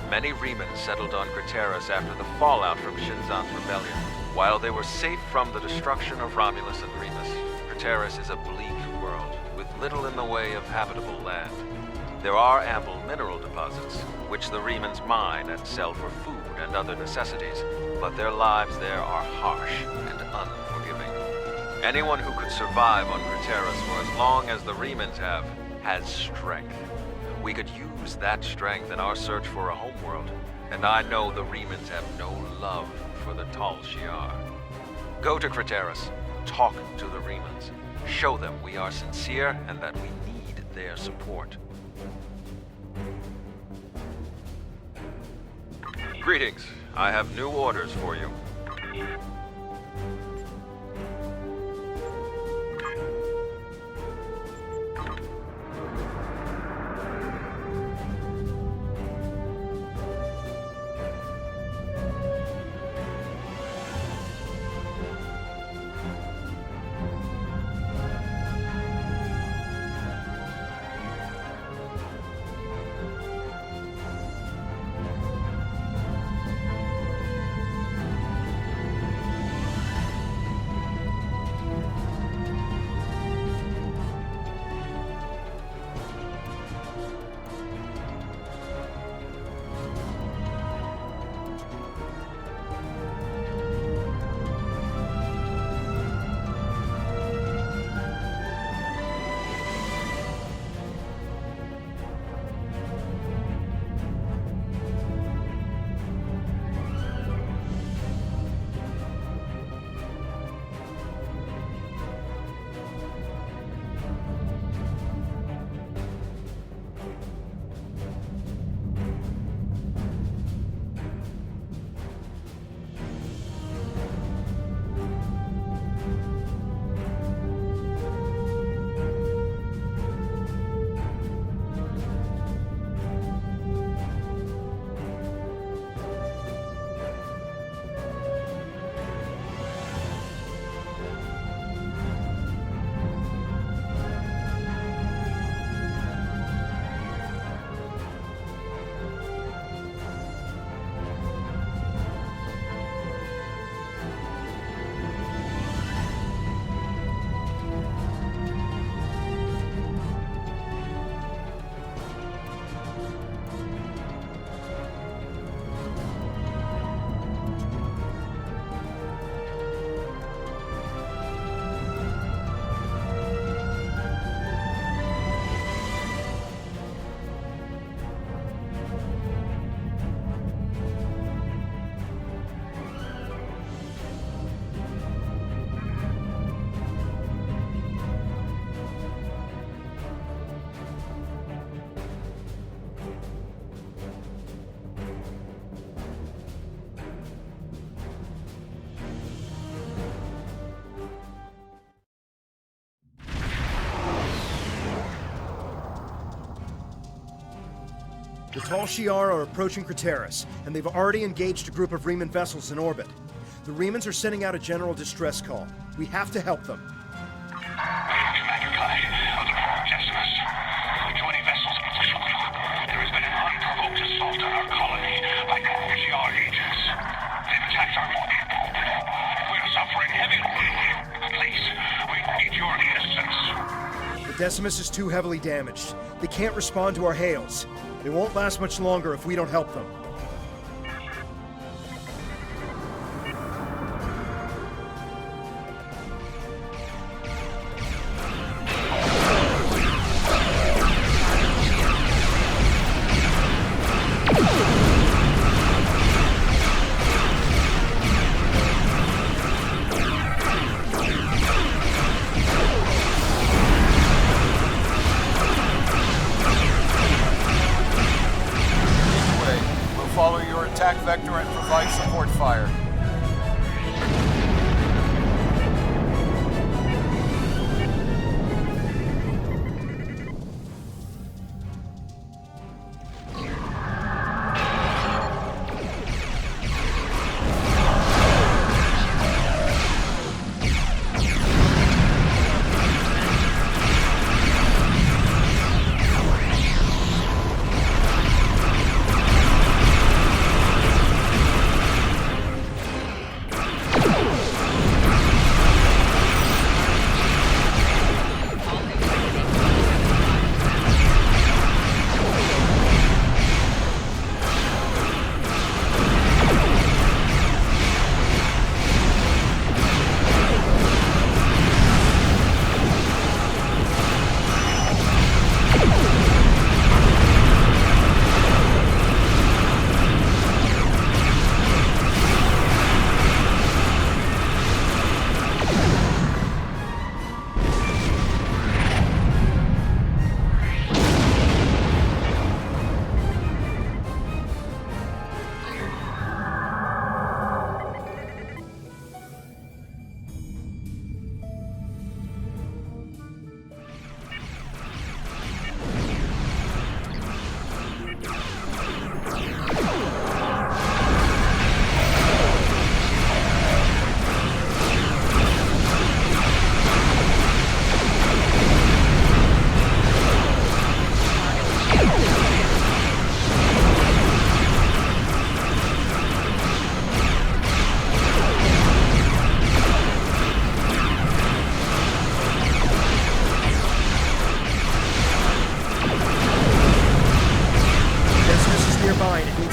Many Remans settled on Crateris after the fallout from Shinzan's rebellion. While they were safe from the destruction of Romulus and Remus, Crateris is a bleak world, with little in the way of habitable land. There are ample mineral deposits, which the Remans mine and sell for food and other necessities, but their lives there are harsh and unforgiving. Anyone who could survive on Crateris for as long as the Remans have, has strength. We could use that strength in our search for a homeworld, and I know the Remans have no love for the Tal Shiar. Go to Crateris, talk to the Remans, show them we are sincere and that we need their support. Greetings. I have new orders for you. The Tal Shiar are approaching Crateris, and they've already engaged a group of Reman vessels in orbit. The Remans are sending out a general distress call. We have to help them. Commander Kai of the Decimus. 20 vessels in position. There has been an unprovoked assault on our colony by Tal Shiar agents. They've attacked our longboat. We're suffering heavy losses. Please, we need your assistance. The Decimus is too heavily damaged. They can't respond to our hails. It won't last much longer if we don't help them. Follow your attack vector and provide support fire.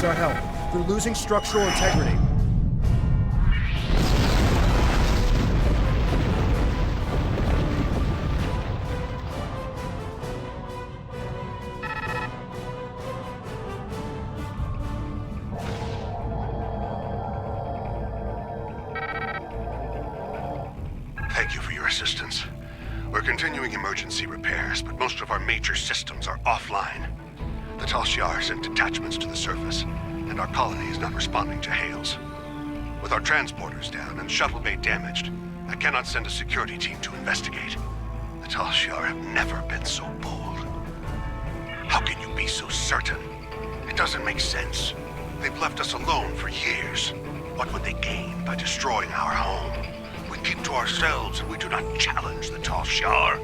needs our help. They're losing structural integrity. Thank you for your assistance. We're continuing emergency repairs, but most of our major systems are offline. The Tal Shiar sent detachments to the surface, and our colony is not responding to hails. With our transporters down and shuttle bay damaged, I cannot send a security team to investigate. The Tal Shiar have never been so bold. How can you be so certain? It doesn't make sense. They've left us alone for years. What would they gain by destroying our home? We keep to ourselves and we do not challenge the Tal Shiar.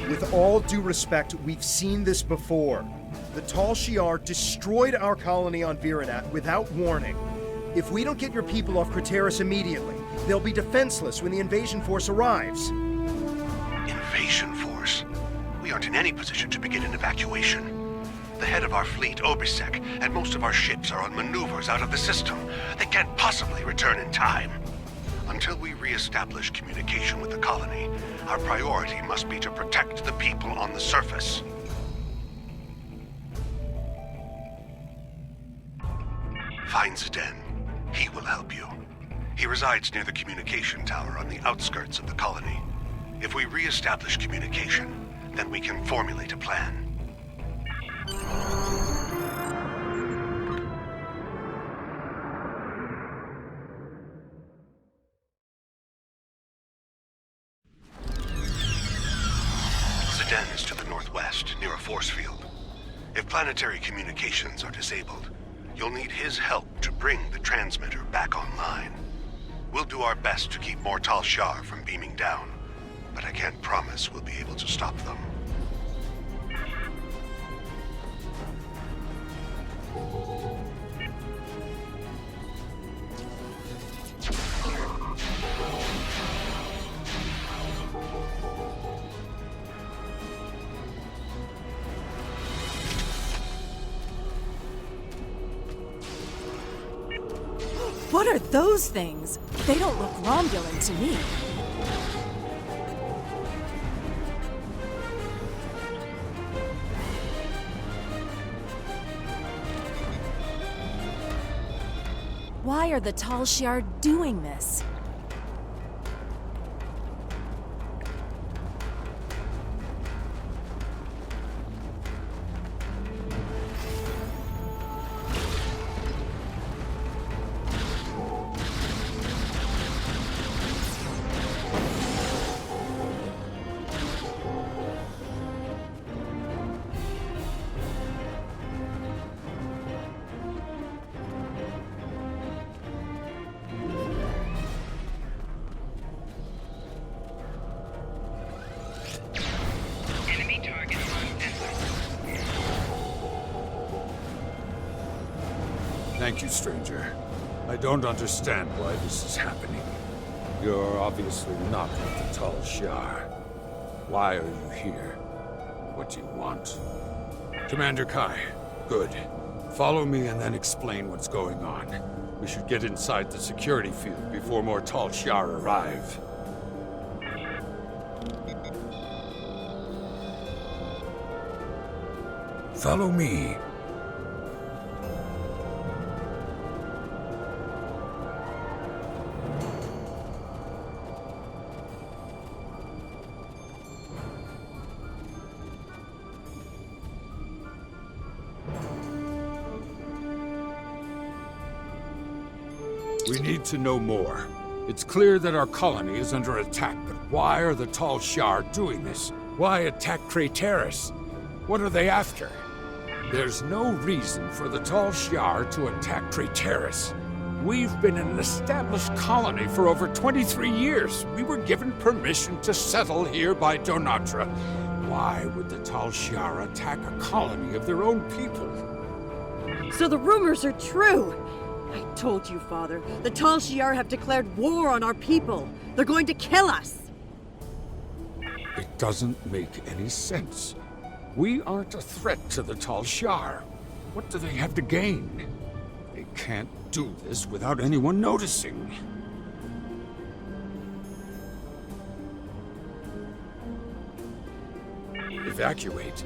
With all due respect, we've seen this before. The Tal Shiar destroyed our colony on Virinat without warning. If we don't get your people off Crateris immediately, they'll be defenseless when the invasion force arrives. Invasion force? We aren't in any position to begin an evacuation. The head of our fleet, Obisek, and most of our ships are on maneuvers out of the system. They can't possibly return in time. Until we re-establish communication with the colony, our priority must be to protect the people on the surface. Find Zidane. He will help you. He resides near the communication tower on the outskirts of the colony. If we re-establish communication, then we can formulate a plan. Zidane is to the northwest, near a force field. If planetary communications are disabled, you'll need his help to bring the transmitter back online. We'll do our best to keep more Tal Shiar from beaming down, but I can't promise we'll be able to stop them. What are those things? They don't look Romulan to me. Why are the Tal Shiar doing this? Enemy target on vessel. Thank you, stranger. I don't understand why this is happening. You're obviously not with the Tal Shiar. Why are you here? What do you want? Commander Kai, good. Follow me and then explain what's going on. We should get inside the security field before more Tal Shiar arrive. Follow me. We need to know more. It's clear that our colony is under attack, but why are the Tal Shiar doing this? Why attack Crateris? What are they after? There's no reason for the Tal Shiar to attack Crateris. We've been an established colony for over 23 years. We were given permission to settle here by Donatra. Why would the Tal Shiar attack a colony of their own people? So the rumors are true! I told you, Father. The Tal Shiar have declared war on our people. They're going to kill us! It doesn't make any sense. We aren't a threat to the Tal Shiar. What do they have to gain? can't do this without anyone noticing. Evacuate?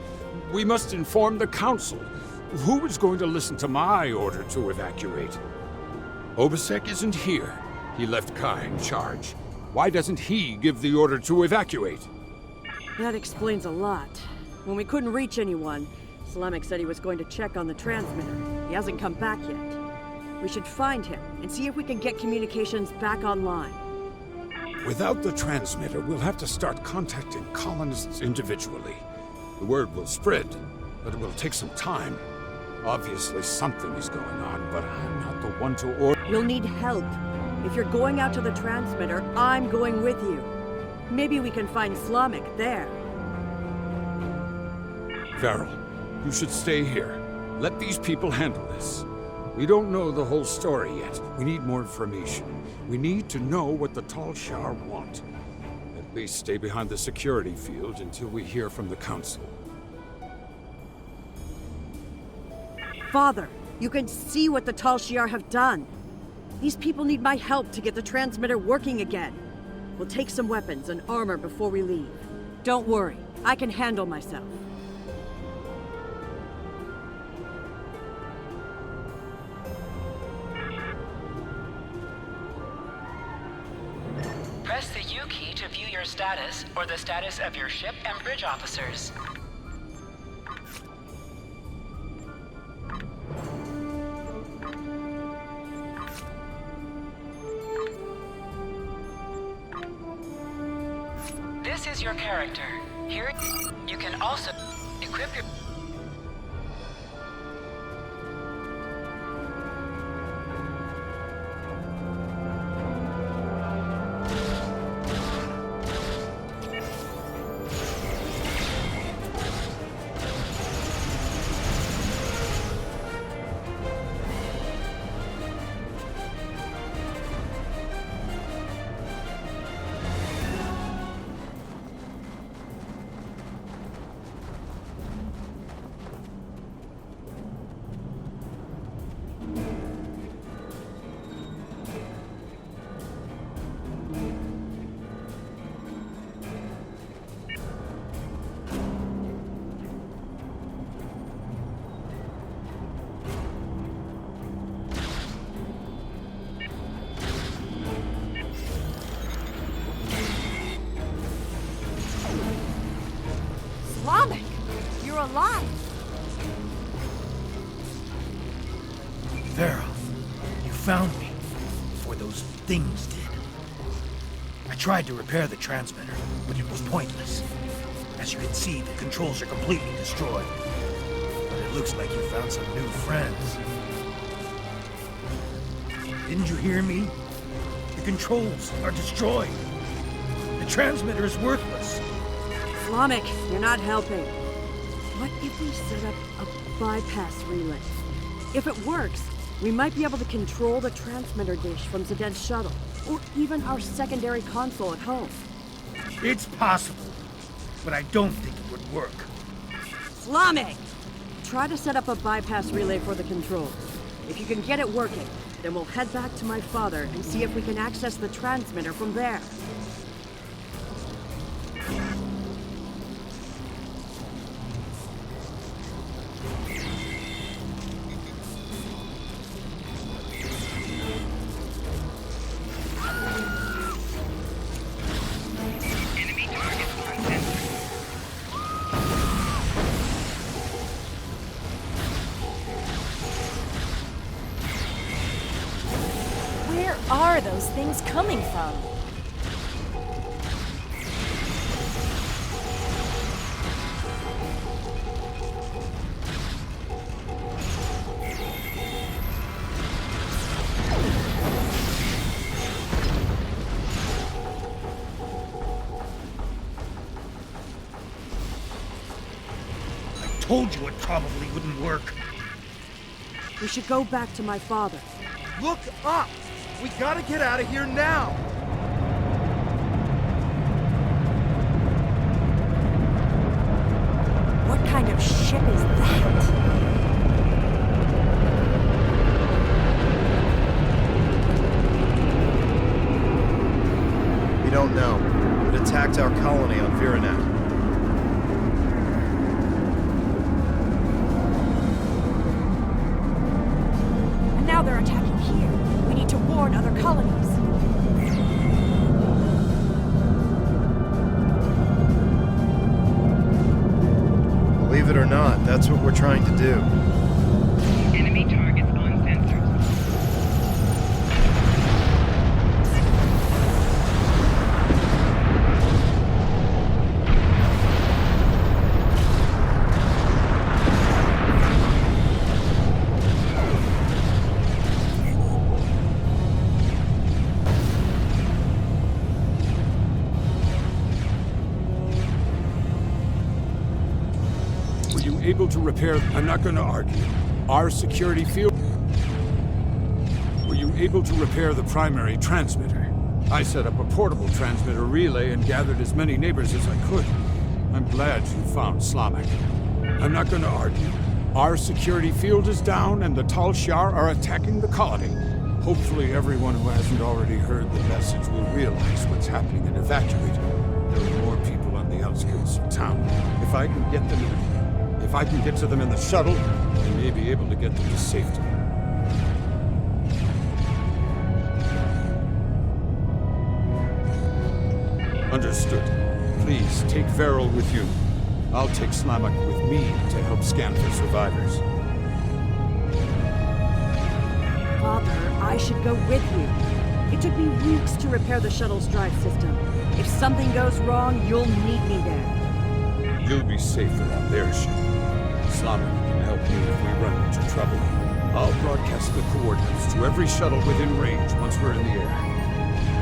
We must inform the Council. Who is going to listen to my order to evacuate? Obasek isn't here. He left Kai in charge. Why doesn't he give the order to evacuate? That explains a lot. When we couldn't reach anyone, Slamek said he was going to check on the transmitter. He hasn't come back yet. We should find him and see if we can get communications back online. Without the transmitter, we'll have to start contacting colonists individually. The word will spread, but it will take some time. Obviously something is going on, but I'm not the one to order. You'll need help. If you're going out to the transmitter, I'm going with you. Maybe we can find Slamek there. Varel, you should stay here. Let these people handle this. We don't know the whole story yet. We need more information. We need to know what the Tal Shiar want. At least stay behind the security field until we hear from the Council. Father, you can see what the Tal Shiar have done. These people need my help to get the transmitter working again. We'll take some weapons and armor before we leave. Don't worry, I can handle myself. Press the U key to view your status or the status of your ship and bridge officers. This is your character. Here, you can also equip your... Slamek, you're alive. Varel, you found me before those things did. I tried to repair the transmitter, but it was pointless. As you can see, the controls are completely destroyed. But it looks like you found some new friends. Didn't you hear me? The controls are destroyed. The transmitter is worthless. Slamek, you're not helping. What if we set up a bypass relay? If it works, we might be able to control the transmitter dish from Zed's shuttle, or even our secondary console at home. It's possible, but I don't think it would work. Slamek! Try to set up a bypass relay for the controls. If you can get it working, then we'll head back to my father and see if we can access the transmitter from there. Where are those things coming from? I told you it probably wouldn't work. We should go back to my father. Look up! We gotta get out of here now! What kind of ship is that? attacked our colony on Viranet. And now they're attacking here. We need to warn other colonies. Believe it or not, that's what we're trying to do. Enemy targets on sensors. Were you able to repair... I'm not gonna argue. Our security field... Were you able to repair the primary transmitter? I set up a portable transmitter relay and gathered as many neighbors as I could. I'm glad you found Slamek. I'm not gonna argue. Our security field is down and the Tal Shiar are attacking the colony. Hopefully everyone who hasn't already heard the message will realize what's happening and evacuate. There are more people on the outskirts of town. If I can get to them in the shuttle, I may be able to get them to safety. Understood. Please, take Varel with you. I'll take Slamek with me to help scan for survivors. Father, I should go with you. It took me weeks to repair the shuttle's drive system. If something goes wrong, you'll meet me there. You'll be safer on their ship. Slamek can help you if we run into trouble. I'll broadcast the coordinates to every shuttle within range once we're in the air.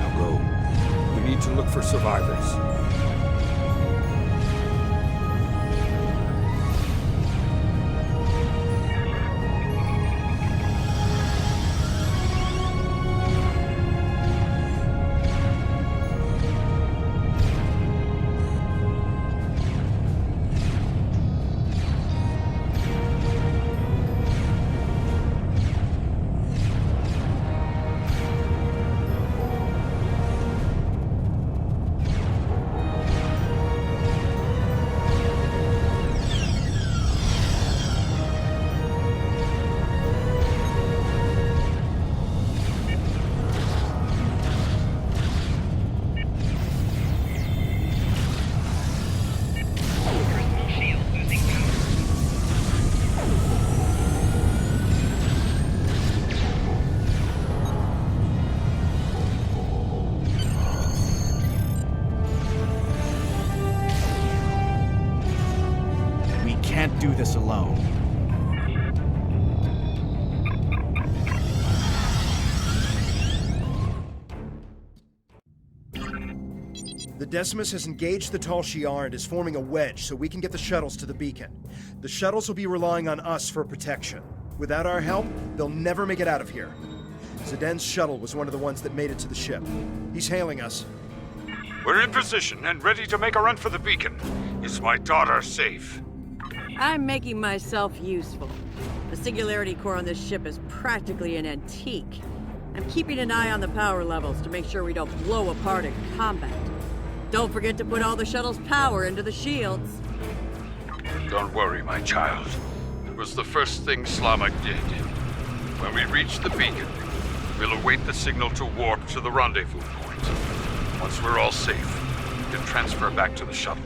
Now go. We need to look for survivors. Can't do this alone. The Decimus has engaged the Tal Shiar and is forming a wedge so we can get the shuttles to the beacon. The shuttles will be relying on us for protection. Without our help, they'll never make it out of here. Zeden's shuttle was one of the ones that made it to the ship. He's hailing us. We're in position and ready to make a run for the beacon. Is my daughter safe? I'm making myself useful. The singularity core on this ship is practically an antique. I'm keeping an eye on the power levels to make sure we don't blow apart in combat. Don't forget to put all the shuttle's power into the shields. Don't worry, my child. It was the first thing Slamek did. When we reach the beacon, we'll await the signal to warp to the rendezvous point. Once we're all safe, we can transfer back to the shuttle.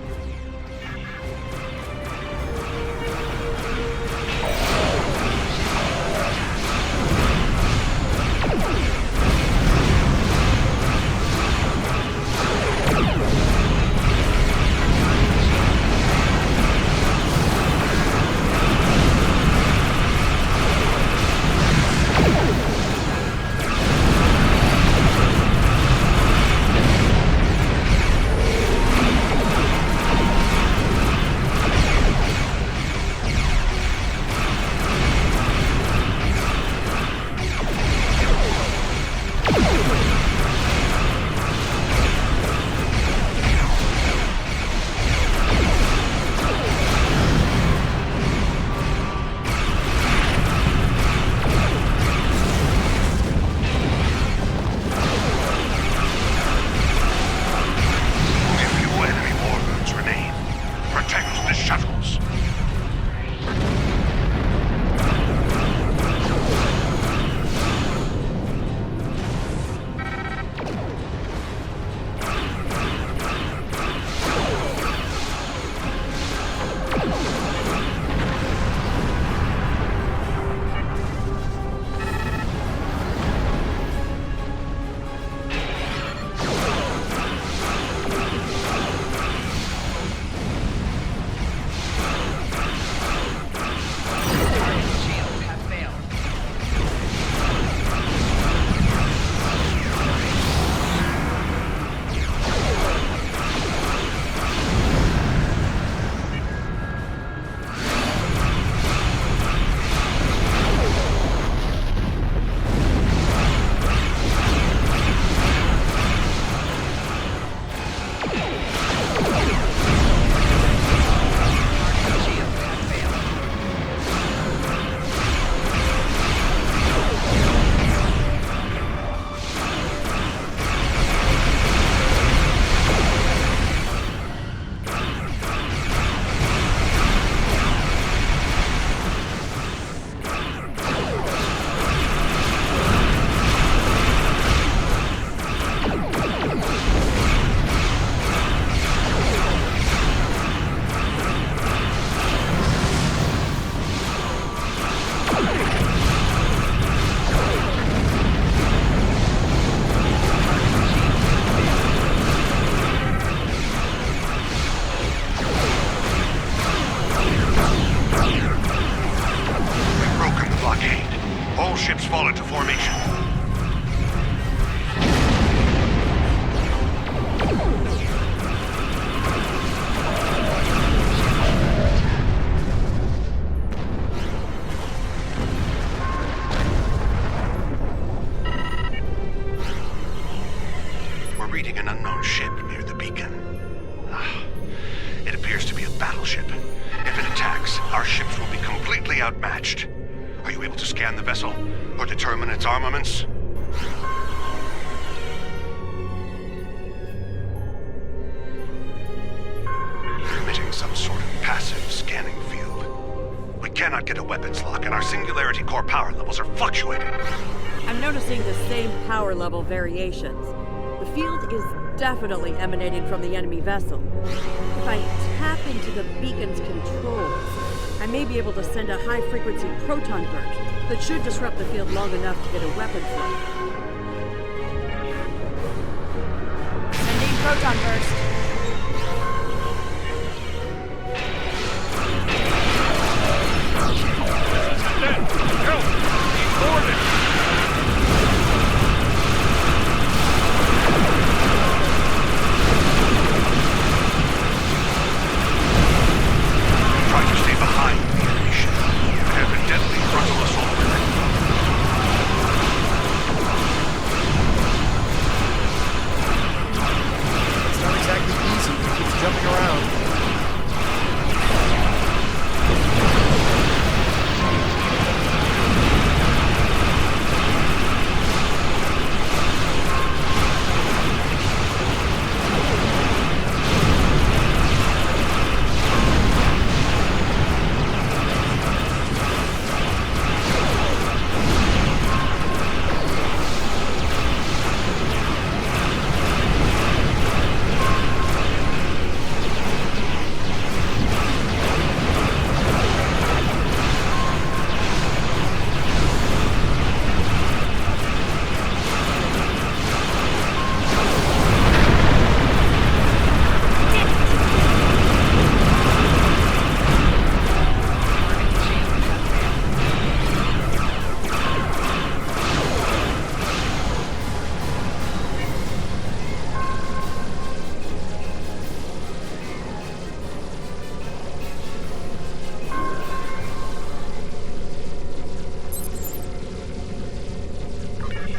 ships fall into formation. We're reading an unknown ship near the beacon. It appears to be a battleship. If it attacks, our ships will be completely outmatched. Are you able to scan the vessel or determine its armaments? You're emitting some sort of passive scanning field. We cannot get a weapons lock, and our singularity core power levels are fluctuating. I'm noticing the same power level variations. The field is definitely emanating from the enemy vessel. If I tap into the beacon's controls, I may be able to send a high-frequency proton burst that should disrupt the field long enough to get a weapon flow. Sending proton burst. Help! He's boarded! Try to stay behind the enemy ship. It has been deadly frontal assault. It's not exactly easy. It keeps jumping around.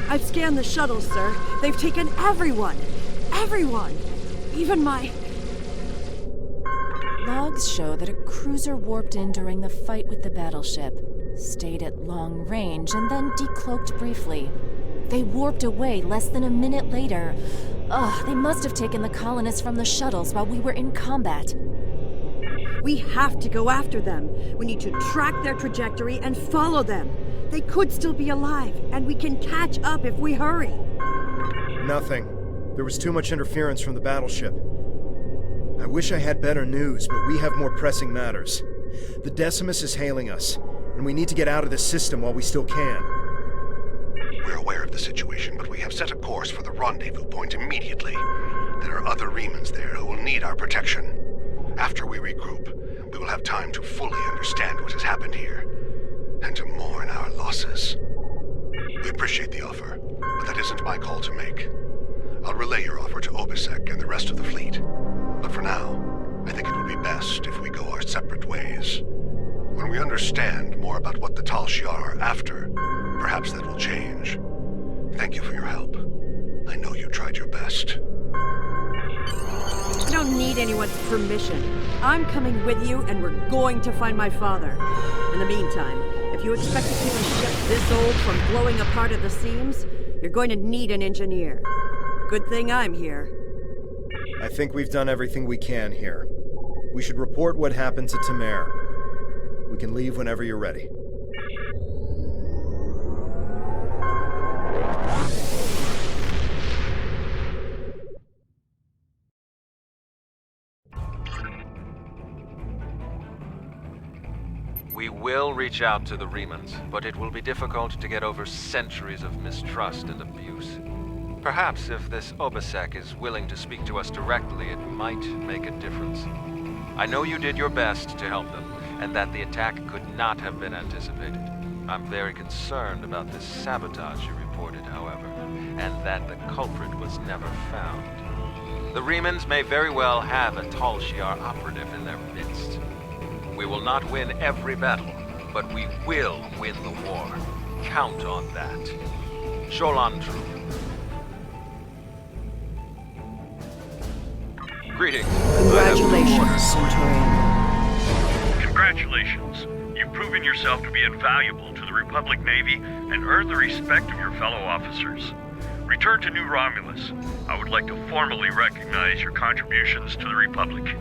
I've scanned the shuttle, sir. They've taken everyone. Everyone. Even my... Logs show that a cruiser warped in during the fight with the battleship, stayed at long range, and then decloaked briefly. They warped away less than a minute later. They must have taken the colonists from the shuttles while we were in combat. We have to go after them. We need to track their trajectory and follow them. They could still be alive, and we can catch up if we hurry. Nothing. There was too much interference from the battleship. I wish I had better news, but we have more pressing matters. The Decimus is hailing us, and we need to get out of this system while we still can. We're aware of the situation, but we have set a course for the rendezvous point immediately. There are other Remans there who will need our protection. After we regroup, we will have time to fully understand what has happened here, and to mourn our losses. We appreciate the offer, but that isn't my call to make. I'll relay your offer to Obisek and the rest of the fleet. But for now, I think it would be best if we go our separate ways. When we understand more about what the Tal Shiar are after, perhaps that will change. Thank you for your help. I know you tried your best. I don't need anyone's permission. I'm coming with you, and we're going to find my father. In the meantime, if you expect to keep a ship this old from blowing apart at the seams, you're going to need an engineer. Good thing I'm here. I think we've done everything we can here. We should report what happened to Tamer. We can leave whenever you're ready. We will reach out to the Remans, but it will be difficult to get over centuries of mistrust and abuse. Perhaps if this Obisek is willing to speak to us directly, it might make a difference. I know you did your best to help them, and that the attack could not have been anticipated. I'm very concerned about this sabotage you reported, however, and that the culprit was never found. The Remans may very well have a Tal Shiar operative in their midst. We will not win every battle, but we will win the war. Count on that. Sholandru. Greetings. Congratulations, Centurion. Congratulations. You've proven yourself to be invaluable to the Republic Navy and earned the respect of your fellow officers. Return to New Romulus. I would like to formally recognize your contributions to the Republic.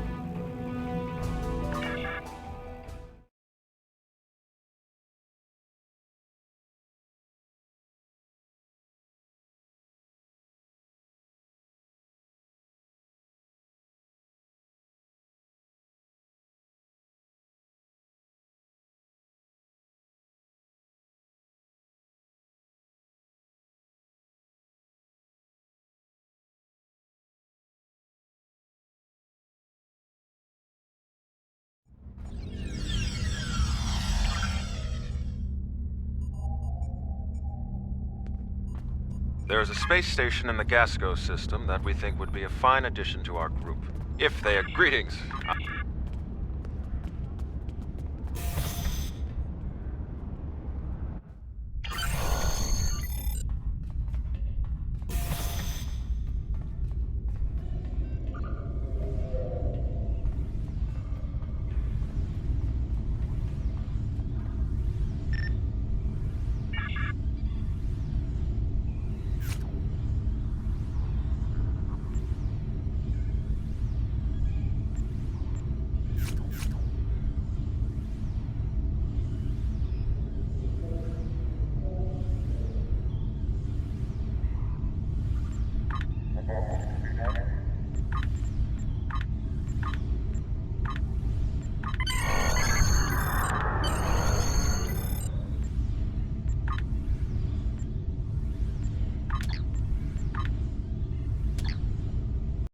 There is a space station in the Gasco system that we think would be a fine addition to our group. If they are... Greetings.